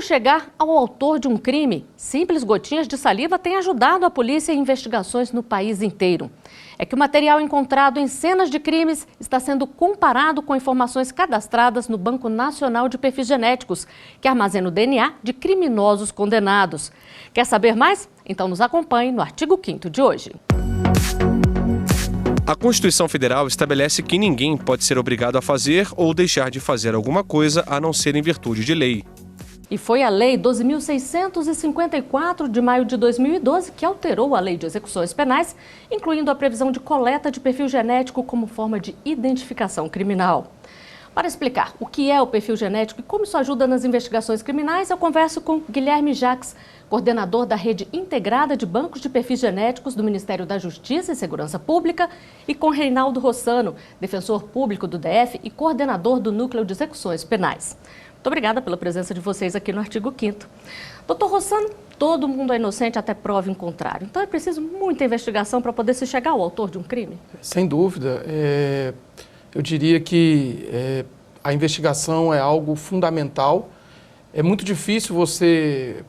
chegar ao autor de um crime? Simples gotinhas de saliva têm ajudado a polícia em investigações no país inteiro. É que o material encontrado em cenas de crimes está sendo comparado com informações cadastradas no Banco Nacional de Perfis Genéticos, que armazena o DNA de criminosos condenados. Quer saber mais? Então nos acompanhe no artigo 5º de hoje. A Constituição Federal estabelece que ninguém pode ser obrigado a fazer ou deixar de fazer alguma coisa a não ser em virtude de lei. E foi a Lei 12.654 de maio de 2012 que alterou a Lei de Execuções Penais, incluindo a previsão de coleta de perfil genético como forma de identificação criminal. Para explicar o que é o perfil genético e como isso ajuda nas investigações criminais, eu converso com Guilherme Jacques, coordenador da Rede Integrada de Bancos de Perfis Genéticos do Ministério da Justiça e Segurança Pública, e com Reinaldo Rossano, defensor público do DF e coordenador do Núcleo de Execuções Penais. Muito obrigada pela presença de vocês aqui no artigo 5º. Doutor Rossano, todo mundo é inocente até prova em contrário. Então é preciso muita investigação para poder se chegar ao autor de um crime? Sem dúvida. Eu diria que a investigação é algo fundamental. É muito difícil você,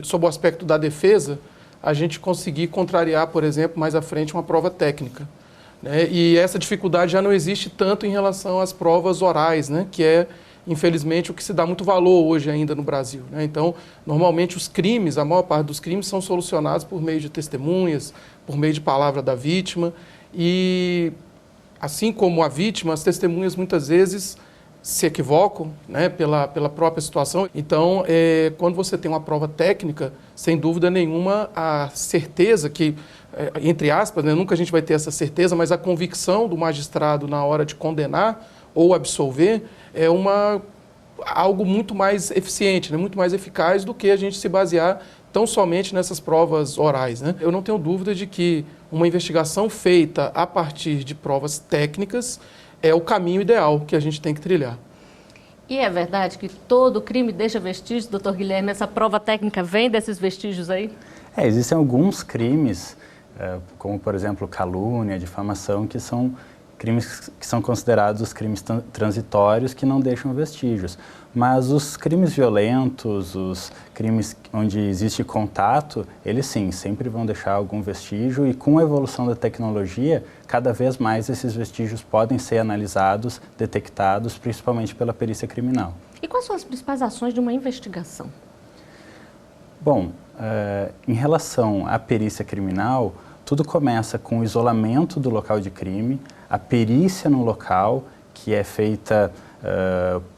sob o aspecto da defesa, a gente conseguir contrariar, por exemplo, mais à frente uma prova técnica, né? E essa dificuldade já não existe tanto em relação às provas orais, né? Que é, infelizmente, o que se dá muito valor hoje ainda no Brasil, né? Então, normalmente os crimes, a maior parte dos crimes são solucionados por meio de testemunhas, por meio de palavra da vítima e, assim como a vítima, as testemunhas muitas vezes se equivocam, né, pela própria situação. Então, quando você tem uma prova técnica, sem dúvida nenhuma, a certeza que, entre aspas, né, nunca a gente vai ter essa certeza, mas a convicção do magistrado na hora de condenar ou absolver é algo muito mais eficiente, né, muito mais eficaz do que a gente se basear tão somente nessas provas orais, né? Eu não tenho dúvida de que uma investigação feita a partir de provas técnicas é o caminho ideal que a gente tem que trilhar. E é verdade que todo crime deixa vestígios, doutor Guilherme? Essa prova técnica vem desses vestígios aí? Existem alguns crimes, como por exemplo calúnia, difamação, que são crimes que são considerados os crimes transitórios que não deixam vestígios. Mas os crimes violentos, os crimes onde existe contato, eles sim, sempre vão deixar algum vestígio e com a evolução da tecnologia, cada vez mais esses vestígios podem ser analisados, detectados, principalmente pela perícia criminal. E quais são as principais ações de uma investigação? Bom, em relação à perícia criminal, tudo começa com o isolamento do local de crime, a perícia no local, que é feita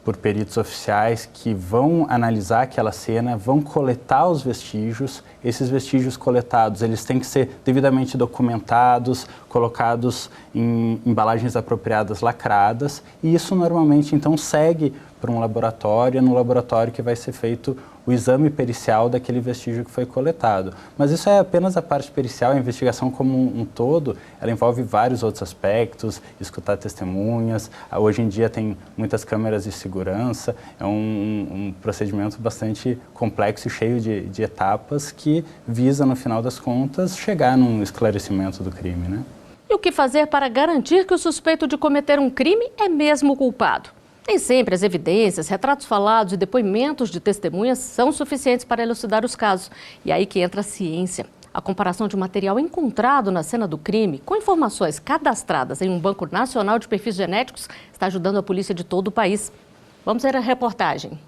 por peritos oficiais que vão analisar aquela cena, vão coletar os vestígios. Esses vestígios coletados, eles têm que ser devidamente documentados, colocados em embalagens apropriadas lacradas, e isso normalmente então segue para um laboratório, no laboratório que vai ser feito o exame pericial daquele vestígio que foi coletado. Mas isso é apenas a parte pericial, a investigação como um todo, ela envolve vários outros aspectos, escutar testemunhas, hoje em dia tem muitas câmeras de segurança, é um procedimento bastante complexo e cheio de etapas que visa, no final das contas, chegar num esclarecimento do crime, né? E o que fazer para garantir que o suspeito de cometer um crime é mesmo o culpado? Nem sempre as evidências, retratos falados e depoimentos de testemunhas são suficientes para elucidar os casos. E aí que entra a ciência. A comparação de material encontrado na cena do crime com informações cadastradas em um Banco Nacional de Perfis Genéticos está ajudando a polícia de todo o país. Vamos ver a reportagem.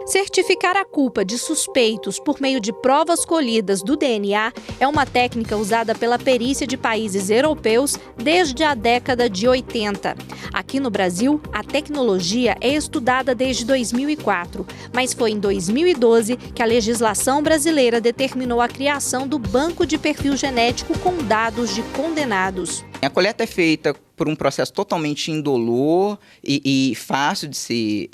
Certificar a culpa de suspeitos por meio de provas colhidas do DNA é uma técnica usada pela perícia de países europeus desde a década de 80. Aqui no Brasil, a tecnologia é estudada desde 2004, mas foi em 2012 que a legislação brasileira determinou a criação do Banco de Perfil Genético com dados de condenados. A coleta é feita por um processo totalmente indolor e fácil de ser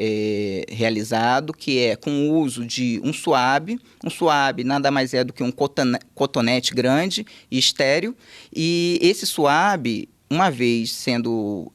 realizado, que é com o uso de um suave. Um suave nada mais é do que um cotonete grande e estéril. E esse suave, uma vez sendo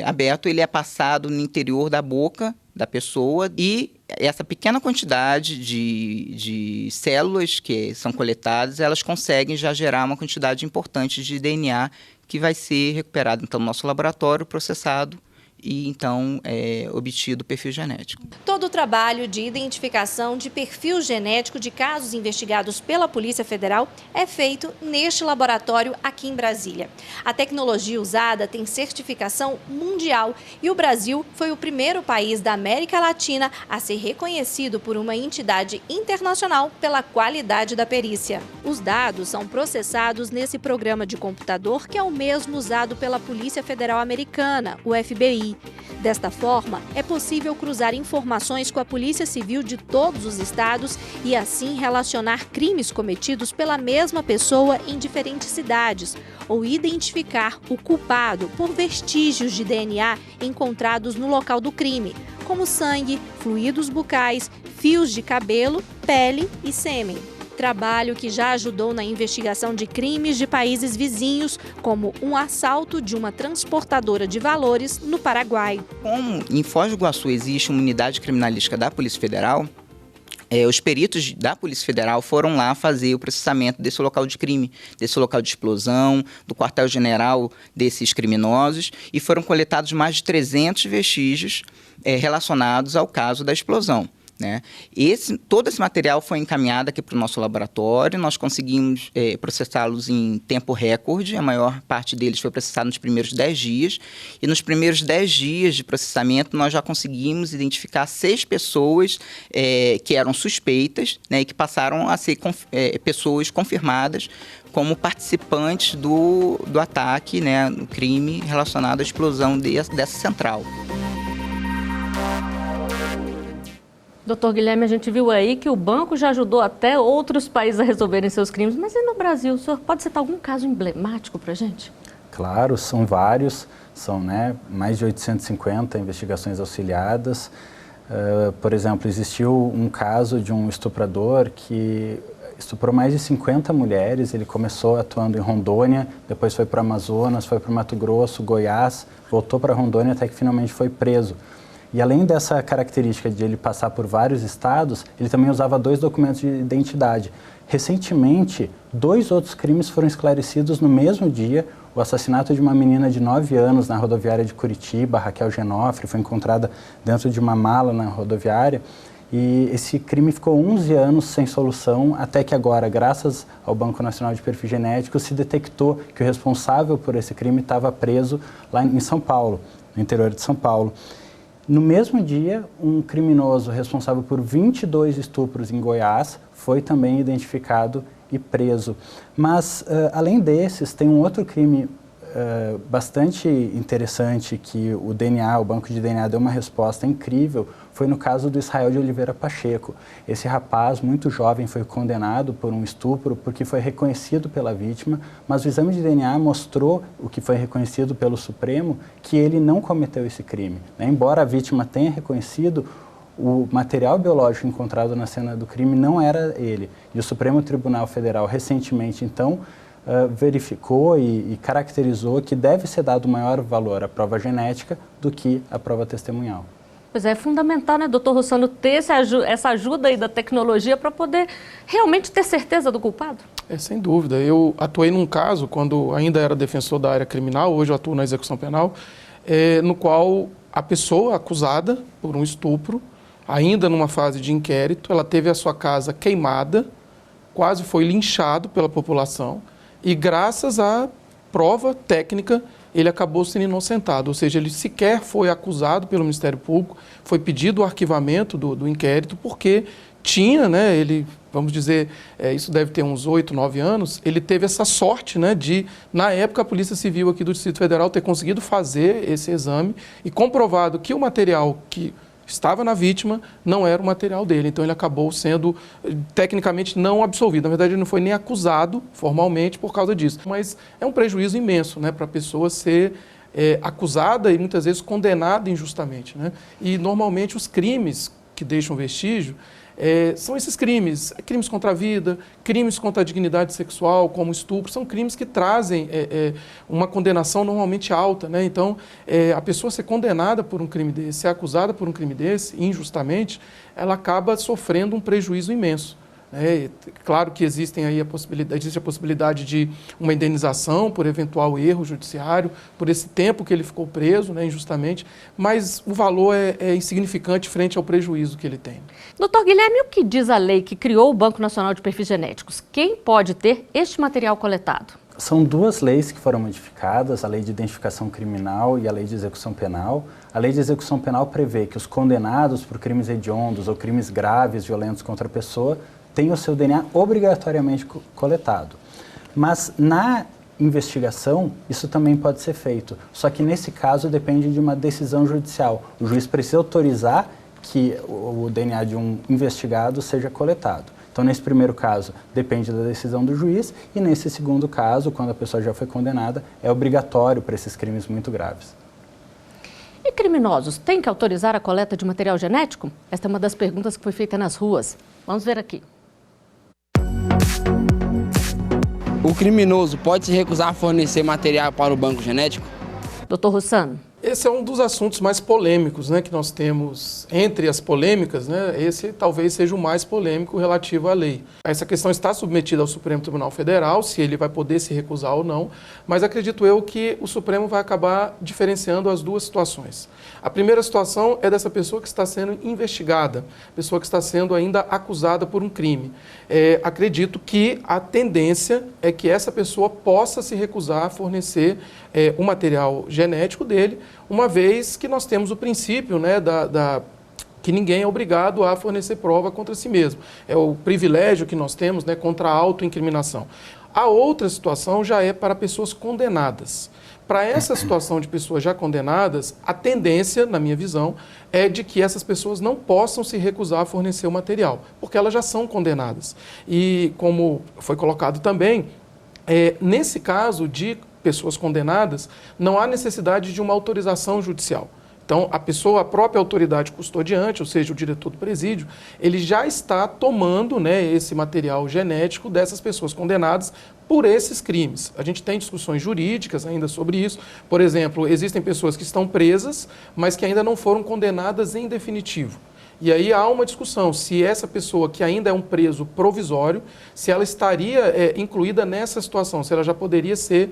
aberto, ele é passado no interior da boca da pessoa e essa pequena quantidade de células que são coletadas, elas conseguem já gerar uma quantidade importante de DNA que vai ser recuperado então no nosso laboratório, processado e então é obtido o perfil genético. Todo o trabalho de identificação de perfil genético de casos investigados pela Polícia Federal é feito neste laboratório aqui em Brasília. A tecnologia usada tem certificação mundial e o Brasil foi o primeiro país da América Latina a ser reconhecido por uma entidade internacional pela qualidade da perícia. Os dados são processados nesse programa de computador que é o mesmo usado pela Polícia Federal Americana, o FBI. Desta forma, é possível cruzar informações com a Polícia Civil de todos os estados e assim relacionar crimes cometidos pela mesma pessoa em diferentes cidades ou identificar o culpado por vestígios de DNA encontrados no local do crime, como sangue, fluidos bucais, fios de cabelo, pele e sêmen. Trabalho que já ajudou na investigação de crimes de países vizinhos, como um assalto de uma transportadora de valores no Paraguai. Como em Foz do Iguaçu existe uma unidade criminalística da Polícia Federal, os peritos da Polícia Federal foram lá fazer o processamento desse local de crime, desse local de explosão, do quartel-general desses criminosos, e foram coletados mais de 300 vestígios relacionados ao caso da explosão. Né? Todo esse material foi encaminhado aqui para o nosso laboratório, nós conseguimos processá-los em tempo recorde, a maior parte deles foi processado nos primeiros 10 dias, e nos primeiros 10 dias de processamento nós já conseguimos identificar 6 pessoas que eram suspeitas, né, e que passaram a ser pessoas confirmadas como participantes do ataque, né, no crime relacionado à explosão dessa central. Doutor Guilherme, a gente viu aí que o banco já ajudou até outros países a resolverem seus crimes, mas e no Brasil? O senhor pode citar algum caso emblemático para a gente? Claro, são vários, são mais de 850 investigações auxiliadas. Por exemplo, existiu um caso de um estuprador que estuprou mais de 50 mulheres, ele começou atuando em Rondônia, depois foi para o Amazonas, foi para o Mato Grosso, Goiás, voltou para Rondônia até que finalmente foi preso. E além dessa característica de ele passar por vários estados, ele também usava 2 documentos de identidade. Recentemente, 2 outros crimes foram esclarecidos no mesmo dia. O assassinato de uma menina de 9 anos na rodoviária de Curitiba, Raquel Genofre, foi encontrada dentro de uma mala na rodoviária. E esse crime ficou 11 anos sem solução, até que agora, graças ao Banco Nacional de Perfil Genético, se detectou que o responsável por esse crime estava preso lá em São Paulo, no interior de São Paulo. No mesmo dia, um criminoso responsável por 22 estupros em Goiás foi também identificado e preso. Mas, além desses, tem um outro crime bastante interessante que o DNA, o banco de DNA, deu uma resposta incrível, foi no caso do Israel de Oliveira Pacheco. Esse rapaz, muito jovem, foi condenado por um estupro porque foi reconhecido pela vítima, mas o exame de DNA mostrou, o que foi reconhecido pelo Supremo, que ele não cometeu esse crime. Embora a vítima tenha reconhecido, o material biológico encontrado na cena do crime não era ele. E o Supremo Tribunal Federal, recentemente, então, verificou e caracterizou que deve ser dado maior valor à prova genética do que à prova testemunhal. Pois é fundamental, né, doutor Rossano, ter essa ajuda aí da tecnologia para poder realmente ter certeza do culpado? Sem dúvida. Eu atuei num caso, quando ainda era defensor da área criminal, hoje eu atuo na execução penal, no qual a pessoa acusada por um estupro, ainda numa fase de inquérito, ela teve a sua casa queimada, quase foi linchado pela população, e graças à prova técnica, ele acabou sendo inocentado, ou seja, ele sequer foi acusado pelo Ministério Público, foi pedido o arquivamento do inquérito, porque tinha, né, ele, vamos dizer, isso deve ter uns 8, 9 anos, ele teve essa sorte, né, de, na época, a Polícia Civil aqui do Distrito Federal ter conseguido fazer esse exame e comprovado que o material que estava na vítima não era o material dele, então ele acabou sendo tecnicamente não absolvido. Na verdade, ele não foi nem acusado formalmente por causa disso, mas é um prejuízo imenso, né, para a pessoa ser acusada e muitas vezes condenada injustamente, né? E normalmente os crimes que deixam vestígio são esses crimes contra a vida, crimes contra a dignidade sexual, como estupro, são crimes que trazem uma condenação normalmente alta, né? Então, a pessoa ser condenada por um crime desse, ser acusada por um crime desse, injustamente, ela acaba sofrendo um prejuízo imenso, Claro que existe a possibilidade de uma indenização por eventual erro judiciário, por esse tempo que ele ficou preso, né, injustamente, mas o valor é insignificante frente ao prejuízo que ele tem. Doutor Guilherme, o que diz a lei que criou o Banco Nacional de Perfis Genéticos? Quem pode ter este material coletado? São duas leis que foram modificadas, a Lei de Identificação Criminal e a Lei de Execução Penal. A Lei de Execução Penal prevê que os condenados por crimes hediondos ou crimes graves, violentos contra a pessoa, têm o seu DNA obrigatoriamente coletado. Mas na investigação, isso também pode ser feito, só que nesse caso depende de uma decisão judicial. O juiz precisa autorizar que o DNA de um investigado seja coletado. Então, nesse primeiro caso, depende da decisão do juiz, e nesse segundo caso, quando a pessoa já foi condenada, é obrigatório para esses crimes muito graves. E criminosos têm que autorizar a coleta de material genético? Esta é uma das perguntas que foi feita nas ruas. Vamos ver aqui. O criminoso pode se recusar a fornecer material para o banco genético? Doutor Rossano. Esse é um dos assuntos mais polêmicos, né, que nós temos. Entre as polêmicas, né, esse talvez seja o mais polêmico relativo à lei. Essa questão está submetida ao Supremo Tribunal Federal, se ele vai poder se recusar ou não, mas acredito eu que o Supremo vai acabar diferenciando as duas situações. A primeira situação é dessa pessoa que está sendo investigada, pessoa que está sendo ainda acusada por um crime. Acredito que a tendência é que essa pessoa possa se recusar a fornecer o material genético dele, uma vez que nós temos o princípio, né, que ninguém é obrigado a fornecer prova contra si mesmo. É o privilégio que nós temos, né, contra a autoincriminação. A outra situação já é para pessoas condenadas. Para essa situação de pessoas já condenadas, a tendência, na minha visão, é de que essas pessoas não possam se recusar a fornecer o material, porque elas já são condenadas. E, como foi colocado também, nesse caso de pessoas condenadas, não há necessidade de uma autorização judicial. Então, a própria autoridade custodiante, ou seja, o diretor do presídio, ele já está tomando, né, esse material genético dessas pessoas condenadas por esses crimes. A gente tem discussões jurídicas ainda sobre isso. Por exemplo, existem pessoas que estão presas, mas que ainda não foram condenadas em definitivo. E aí há uma discussão se essa pessoa que ainda é um preso provisório, se ela estaria incluída nessa situação, se ela já poderia ser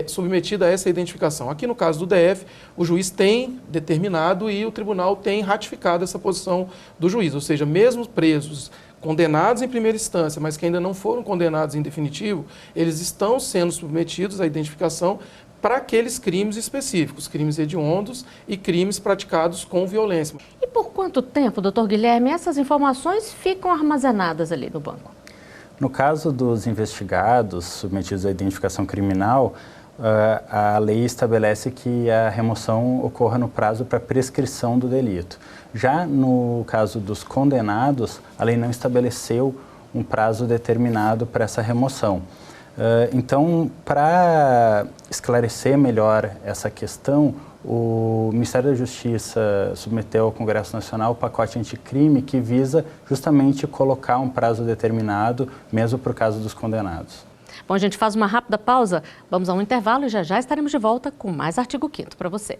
submetida a essa identificação. Aqui no caso do DF, o juiz tem determinado e o tribunal tem ratificado essa posição do juiz, ou seja, mesmo presos condenados em primeira instância, mas que ainda não foram condenados em definitivo, eles estão sendo submetidos à identificação para aqueles crimes específicos, crimes hediondos e crimes praticados com violência. E por quanto tempo, doutor Guilherme, essas informações ficam armazenadas ali no banco? No caso dos investigados submetidos à identificação criminal, a lei estabelece que a remoção ocorra no prazo para prescrição do delito. Já no caso dos condenados, a lei não estabeleceu um prazo determinado para essa remoção. Então, para esclarecer melhor essa questão, o Ministério da Justiça submeteu ao Congresso Nacional o pacote anticrime que visa justamente colocar um prazo determinado, mesmo para o caso dos condenados. Bom, a gente faz uma rápida pausa, vamos a um intervalo e já estaremos de volta com mais Artigo 5º para você.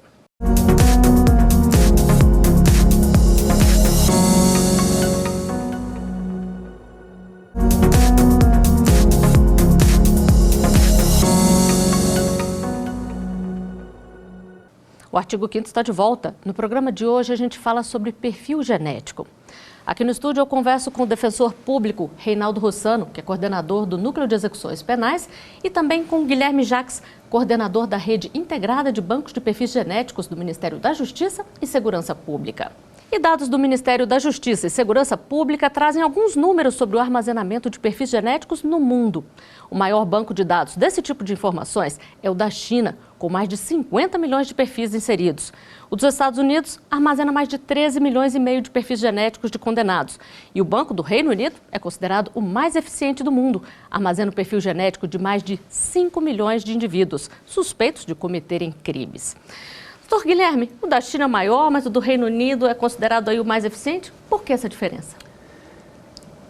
O Artigo 5º está de volta. No programa de hoje a gente fala sobre perfil genético. Aqui no estúdio eu converso com o defensor público Reinaldo Rossano, que é coordenador do Núcleo de Execuções Penais, e também com o Guilherme Jacques, coordenador da Rede Integrada de Bancos de Perfis Genéticos do Ministério da Justiça e Segurança Pública. E dados do Ministério da Justiça e Segurança Pública trazem alguns números sobre o armazenamento de perfis genéticos no mundo. O maior banco de dados desse tipo de informações é o da China, com mais de 50 milhões de perfis inseridos. O dos Estados Unidos armazena mais de 13 milhões e meio de perfis genéticos de condenados. E o Banco do Reino Unido é considerado o mais eficiente do mundo. Armazena o perfil genético de mais de 5 milhões de indivíduos suspeitos de cometerem crimes. Doutor Guilherme, o da China é maior, mas o do Reino Unido é considerado aí o mais eficiente? Por que essa diferença?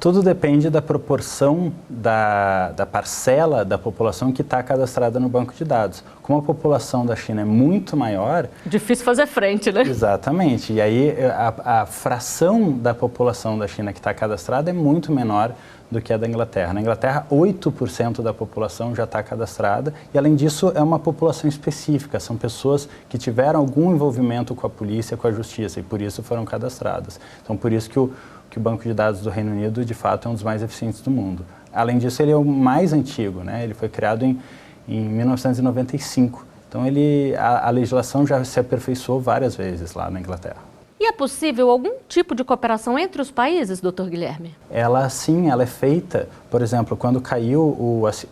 Tudo depende da proporção da parcela da população que está cadastrada no banco de dados. Como a população da China é muito maior... Difícil fazer frente, né? Exatamente. E aí a fração da população da China que está cadastrada é muito menor do que a da Inglaterra. Na Inglaterra, 8% da população já está cadastrada e, além disso, é uma população específica. São pessoas que tiveram algum envolvimento com a polícia, com a justiça e, por isso, foram cadastradas. Então, por isso que o Banco de Dados do Reino Unido, de fato, é um dos mais eficientes do mundo. Além disso, ele é o mais antigo, né? Ele foi criado em 1995. Então, a legislação já se aperfeiçoou várias vezes lá na Inglaterra. E é possível algum tipo de cooperação entre os países, doutor Guilherme? Sim, ela é feita. Por exemplo, quando caiu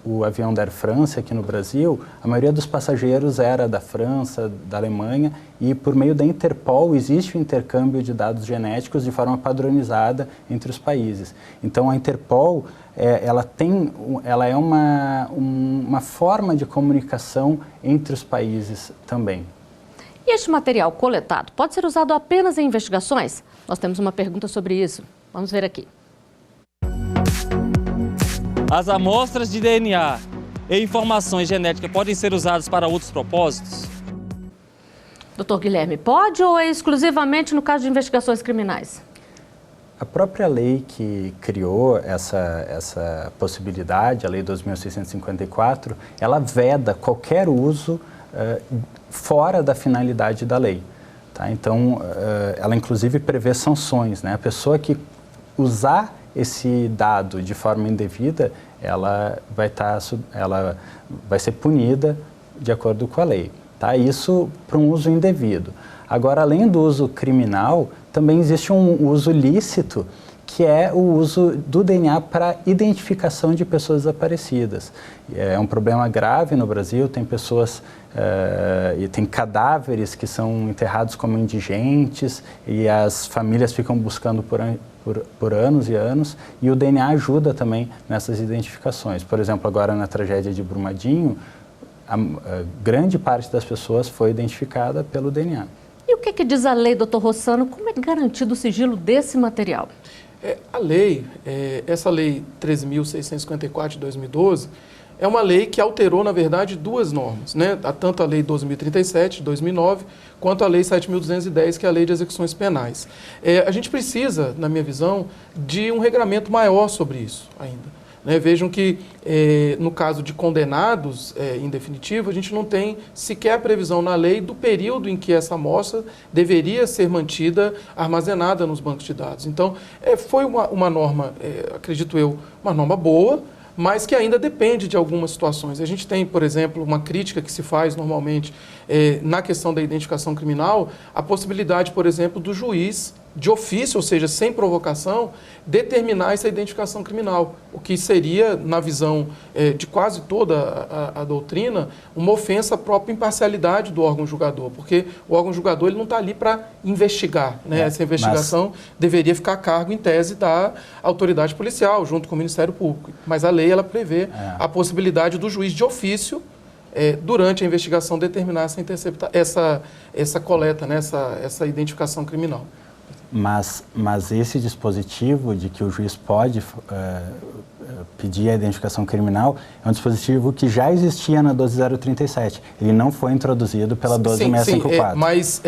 o avião da Air France aqui no Brasil, a maioria dos passageiros era da França, da Alemanha, e por meio da Interpol existe o intercâmbio de dados genéticos de forma padronizada entre os países. Então, a Interpol, ela é uma forma de comunicação entre os países também. E este material coletado pode ser usado apenas em investigações? Nós temos uma pergunta sobre isso. Vamos ver aqui. As amostras de DNA e informações genéticas podem ser usadas para outros propósitos? Doutor Guilherme, pode ou é exclusivamente no caso de investigações criminais? A própria lei que criou essa possibilidade, a Lei 2.654, ela veda qualquer uso fora da finalidade da lei. Tá? Então, ela inclusive prevê sanções, né? A pessoa que usar esse dado de forma indevida, ela vai ser punida de acordo com a lei. Tá? Isso para um uso indevido. Agora, além do uso criminal, também existe um uso lícito, que é o uso do DNA para identificação de pessoas desaparecidas. É um problema grave no Brasil, tem pessoas e tem cadáveres que são enterrados como indigentes e as famílias ficam buscando por anos e anos, e o DNA ajuda também nessas identificações. Por exemplo, agora na tragédia de Brumadinho, a grande parte das pessoas foi identificada pelo DNA. E o que diz a lei, doutor Rossano? Como é garantido o sigilo desse material? A lei, essa lei 13.654 de 2012, é uma lei que alterou, na verdade, duas normas, né? Tanto a lei 2037, de 2009, quanto a lei 7.210, que é a lei de execuções penais. A gente precisa, na minha visão, de um regramento maior sobre isso ainda. Né? Vejam que, no caso de condenados em definitivo, a gente não tem sequer a previsão na lei do período em que essa amostra deveria ser mantida, armazenada nos bancos de dados. Então, foi uma norma, acredito eu, uma norma boa, mas que ainda depende de algumas situações. A gente tem, por exemplo, uma crítica que se faz normalmente na questão da identificação criminal, a possibilidade, por exemplo, do juiz, de ofício, ou seja, sem provocação, determinar essa identificação criminal, o que seria, na visão de quase toda a doutrina, uma ofensa à própria imparcialidade do órgão julgador, porque o órgão julgador ele não está ali para investigar, né? Essa investigação deveria ficar a cargo, em tese, da autoridade policial, junto com o Ministério Público. Mas a lei ela prevê a possibilidade do juiz de ofício, durante a investigação, determinar essa coleta, né? essa identificação criminal. Mas esse dispositivo de que o juiz pode pedir a identificação criminal é um dispositivo que já existia na 12037. Ele não foi introduzido pela 12654. Sim, mas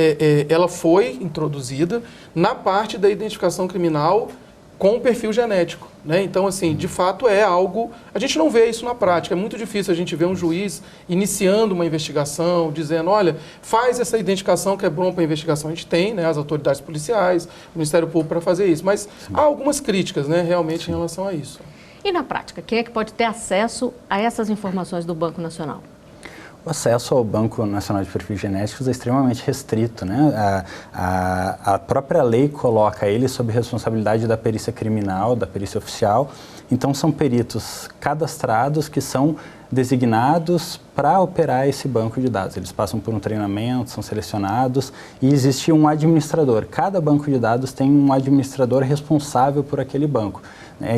ela foi introduzida na parte da identificação criminal com o perfil genético, né? Então, assim, de fato é algo... A gente não vê isso na prática, é muito difícil a gente ver um juiz iniciando uma investigação, dizendo, olha, faz essa identificação que é bom para a investigação. A gente tem, né, as autoridades policiais, o Ministério Público para fazer isso, mas há algumas críticas, né, realmente em relação a isso. E na prática, quem é que pode ter acesso a essas informações do Banco Nacional? O acesso ao Banco Nacional de Perfis Genéticos é extremamente restrito, né? A própria lei coloca ele sob responsabilidade da perícia criminal, da perícia oficial. Então, são peritos cadastrados que são designados para operar esse banco de dados. Eles passam por um treinamento, são selecionados e existe um administrador. Cada banco de dados tem um administrador responsável por aquele banco.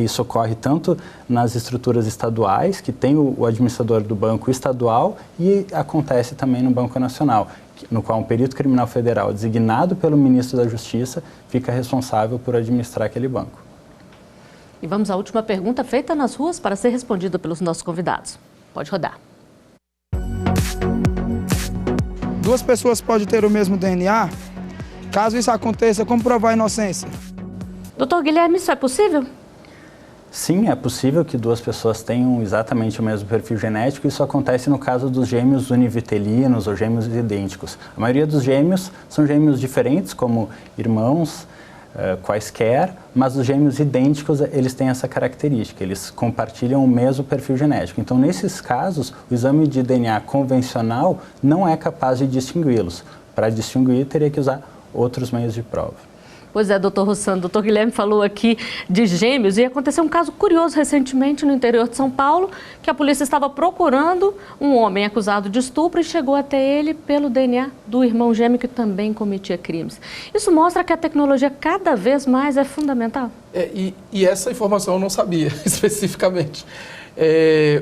Isso ocorre tanto nas estruturas estaduais, que tem o administrador do Banco Estadual, e acontece também no Banco Nacional, no qual um perito criminal federal designado pelo ministro da Justiça fica responsável por administrar aquele banco. E vamos à última pergunta feita nas ruas para ser respondida pelos nossos convidados. Pode rodar. Duas pessoas podem ter o mesmo DNA? Caso isso aconteça, como provar a inocência? Doutor Guilherme, isso é possível? Sim, é possível que duas pessoas tenham exatamente o mesmo perfil genético. Isso acontece no caso dos gêmeos univitelinos ou gêmeos idênticos. A maioria dos gêmeos são gêmeos diferentes, como irmãos quaisquer, mas os gêmeos idênticos, eles têm essa característica, eles compartilham o mesmo perfil genético. Então, nesses casos, o exame de DNA convencional não é capaz de distingui-los. Para distinguir, teria que usar outros meios de prova. Pois é, doutor Rossano, doutor Guilherme falou aqui de gêmeos e aconteceu um caso curioso recentemente no interior de São Paulo, que a polícia estava procurando um homem acusado de estupro e chegou até ele pelo DNA do irmão gêmeo que também cometia crimes. Isso mostra que a tecnologia cada vez mais é fundamental. E essa informação eu não sabia especificamente.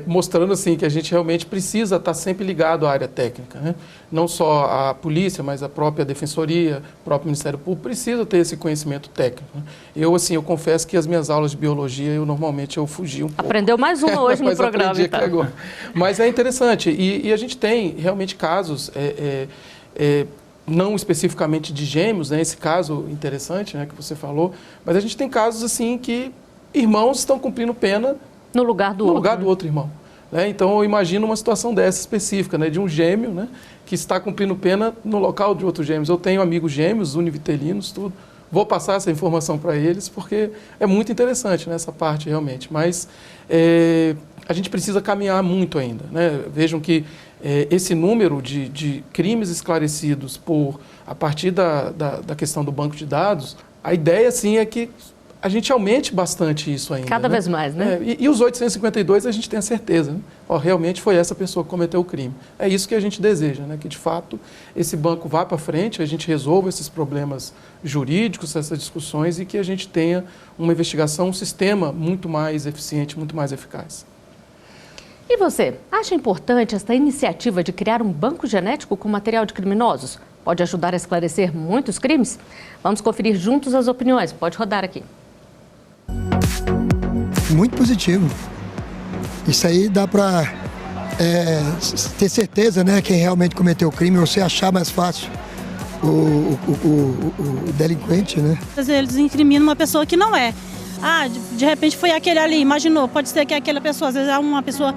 Mostrando assim que a gente realmente precisa estar sempre ligado à área técnica, né? Não só a polícia, mas a própria defensoria, o próprio Ministério Público precisa ter esse conhecimento técnico, né? Eu confesso que as minhas aulas de biologia, normalmente eu fugi um pouco. Aprendeu mais uma hoje no programa, então. Mas é interessante e a gente tem realmente casos, não especificamente de gêmeos, né? Esse caso interessante, né, que você falou, mas a gente tem casos assim que irmãos estão cumprindo pena no lugar do outro irmão. Né? Então, eu imagino uma situação dessa específica, né? De um gêmeo, né? Que está cumprindo pena no local de outros gêmeos. Eu tenho amigos gêmeos, univitelinos, tudo. Vou passar essa informação para eles, porque é muito interessante, né, essa parte realmente. Mas a gente precisa caminhar muito ainda. Né? Vejam que esse número de crimes esclarecidos a partir da questão do banco de dados, a ideia, sim, é que a gente aumente bastante isso ainda. Cada vez mais, né? E os 852 a gente tem a certeza, né? Realmente foi essa pessoa que cometeu o crime. É isso que a gente deseja, né? Que de fato esse banco vá para frente, a gente resolva esses problemas jurídicos, essas discussões e que a gente tenha uma investigação, um sistema muito mais eficiente, muito mais eficaz. E você, acha importante esta iniciativa de criar um banco genético com material de criminosos? Pode ajudar a esclarecer muitos crimes? Vamos conferir juntos as opiniões. Pode rodar aqui. Muito positivo. Isso aí dá para ter certeza, né, quem realmente cometeu o crime, você achar mais fácil o delinquente, né? Eles incriminam uma pessoa que não é. De repente foi aquele ali, imaginou, pode ser que aquela pessoa, às vezes uma pessoa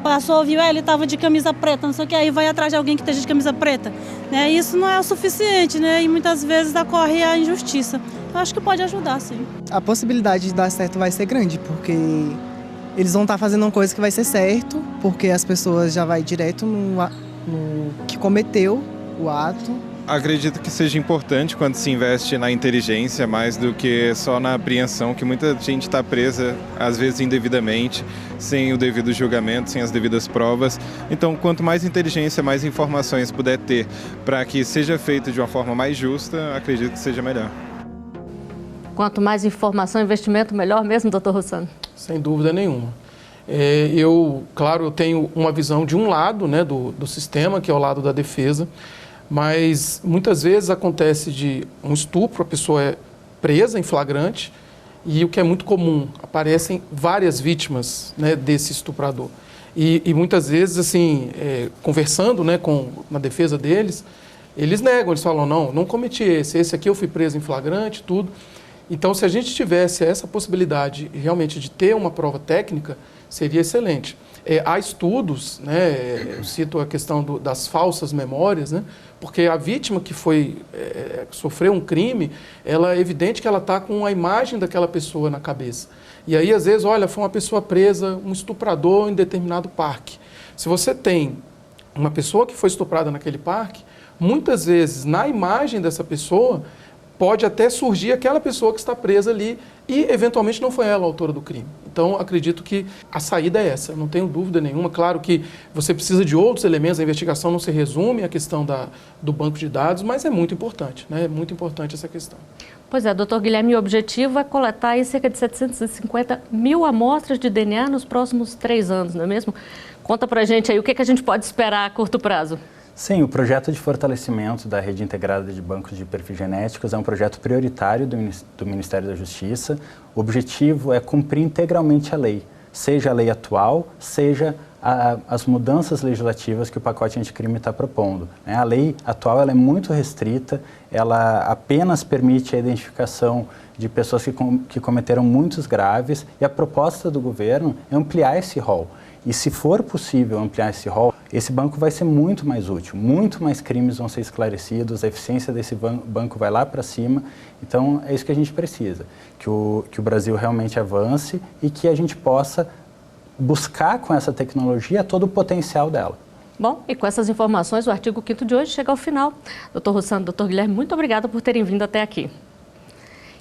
passou, viu, ele estava de camisa preta, não sei o que, aí vai atrás de alguém que esteja de camisa preta. Né? Isso não é o suficiente, né? E muitas vezes ocorre a injustiça. Eu acho que pode ajudar, sim. A possibilidade de dar certo vai ser grande, porque eles vão estar fazendo uma coisa que vai ser certo, porque as pessoas já vai direto no que cometeu o ato. Acredito que seja importante quando se investe na inteligência mais do que só na apreensão, que muita gente está presa, às vezes indevidamente, sem o devido julgamento, sem as devidas provas. Então, quanto mais inteligência, mais informações puder ter para que seja feito de uma forma mais justa, acredito que seja melhor. Quanto mais informação e investimento, melhor mesmo, doutor Rossano? Sem dúvida nenhuma. Eu tenho uma visão de um lado, né, do sistema, que é o lado da defesa, mas muitas vezes acontece de um estupro, a pessoa é presa em flagrante e o que é muito comum, aparecem várias vítimas, né, desse estuprador. E muitas vezes, assim, conversando, né, na defesa deles, eles negam, eles falam, não cometi esse aqui eu fui preso em flagrante, tudo. Então, se a gente tivesse essa possibilidade realmente de ter uma prova técnica, seria excelente. Há estudos, né, eu cito a questão das falsas memórias, né, porque a vítima que sofreu um crime, é evidente que ela está com a imagem daquela pessoa na cabeça. E aí, às vezes, olha, foi uma pessoa presa, um estuprador em determinado parque. Se você tem uma pessoa que foi estuprada naquele parque, muitas vezes, na imagem dessa pessoa, pode até surgir aquela pessoa que está presa ali e, eventualmente, não foi ela a autora do crime. Então, acredito que a saída é essa, não tenho dúvida nenhuma. Claro que você precisa de outros elementos, a investigação não se resume à questão do banco de dados, mas é muito importante, né? É muito importante essa questão. Pois é, doutor Guilherme, o objetivo é coletar aí cerca de 750 mil amostras de DNA nos próximos 3 anos, não é mesmo? Conta pra gente aí o que a gente pode esperar a curto prazo. Sim, o projeto de fortalecimento da rede integrada de bancos de perfis genéticos é um projeto prioritário do Ministério da Justiça. O objetivo é cumprir integralmente a lei, seja a lei atual, seja as mudanças legislativas que o pacote anticrime está propondo. A lei atual ela é muito restrita, ela apenas permite a identificação de pessoas que cometeram muitos graves, e a proposta do governo é ampliar esse rol. E se for possível ampliar esse rol, esse banco vai ser muito mais útil, muito mais crimes vão ser esclarecidos, a eficiência desse banco vai lá para cima. Então é isso que a gente precisa, que o Brasil realmente avance e que a gente possa buscar com essa tecnologia todo o potencial dela. Bom, e com essas informações, o artigo 5º de hoje chega ao final. Doutor Rossano, doutor Guilherme, muito obrigada por terem vindo até aqui.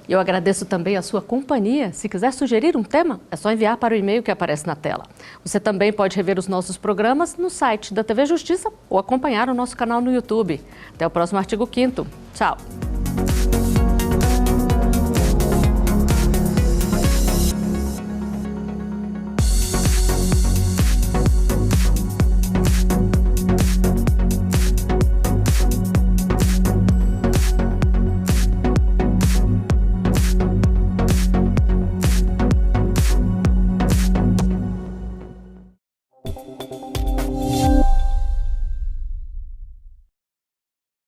E eu agradeço também a sua companhia. Se quiser sugerir um tema, é só enviar para o e-mail que aparece na tela. Você também pode rever os nossos programas no site da TV Justiça ou acompanhar o nosso canal no YouTube. Até o próximo artigo 5º. Tchau!